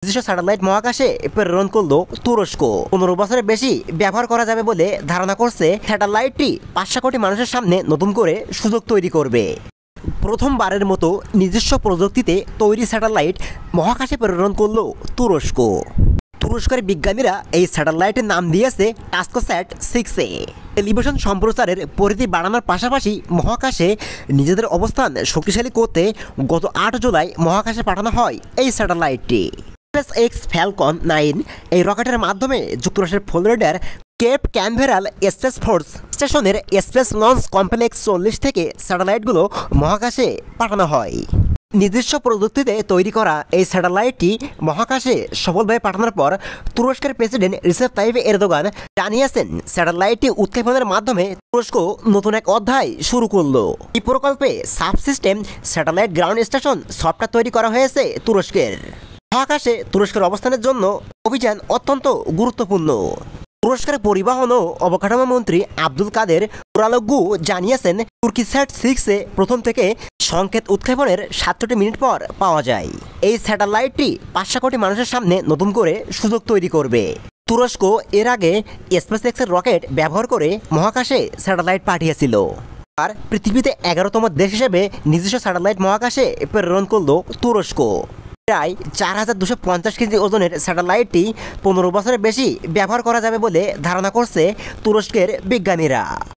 নিজস্ব স্যাটেলাইট মহাকাশে প্রেরণ করলো তুরস্ক। 15 বছরের বেশি ব্যবহার করা যাবে বলে ধারণা করছে। স্যাটেলাইটটি 500 কোটি মানুষের সামনে নতুন করে সুযোগ তৈরি করবে। প্রথমবারের মতো নিজস্ব প্রযুক্তিতে তৈরি স্যাটেলাইট মহাকাশে প্রেরণ করলো তুরস্ক। তুরস্কের বিজ্ঞানীরা এই স্যাটেলাইটের নাম দিয়েছে টাস্কস্যাট 6A। টেলিভিশন সম্প্রচারের পরিধি বাড়ানোর পাশাপাশি মহাকাশে নিজেদের অবস্থান শক্তিশালী করতে গত 8 জুলাই মহাকাশে পাঠানো হয় এই স্যাটেলাইটটি। SpaceX ফ্যালকন 9 এই রকেটের মাধ্যমে যুক্তরাষ্ট্রের ফ্লোরিডার কেপ ক্যানভেরাল স্পেস ফোর্স স্টেশনের স্পেস লঞ্চ কমপ্লেক্স 40 থেকে স্যাটেলাইটগুলো মহাকাশে পাঠানো হয়। নিজস্ব প্রযুক্তিতে তৈরি করা এই স্যাটেলাইটটি মহাকাশে সফলভাবে পাঠানোর পর তুরস্কের প্রেসিডেন্ট রিসেপ তাইয়িপ এরদোগান জানিয়েছেন, স্যাটেলাইটটি উৎক্ষেপণের মাধ্যমে তুরস্ক নতুন এক অধ্যায় শুরু করলো। এই প্রকল্পে subsystem satellite ground station software তৈরি করা হয়েছে তুরস্কের। মহাকাশে তুরস্কের অবস্থানের জন্য অভিযান অত্যন্ত গুরুত্বপূর্ণ। তুরস্কের পরিবহন ও অবকাঠামো মন্ত্রী আব্দুল কাদের উরালুগু জানিয়েছেন, তুর্কিস্যাট 6 প্রথম থেকে সংকেত উৎক্ষেপণের 67 মিনিট পর পাওয়া যায়। এই স্যাটেলাইটটি 500 কোটি মানুষের সামনে নতুন করে সুযোগ তৈরি করবে। তুরস্ক এর আগে SpaceX-এর রকেট ব্যবহার করে মহাকাশে স্যাটেলাইট পাঠিয়েছিল। আর পৃথিবীতে 11তম দেশ হিসেবে নিজস্ব স্যাটেলাইট মহাকাশে প্রেরণ করল তুরস্ক। প্রায় 4250 কেজি ওজনের স্যাটেলাইটটি 15 বছরের বেশি ব্যবহার করা যাবে বলে ধারণা করছে তুরস্কের বিজ্ঞানীরা।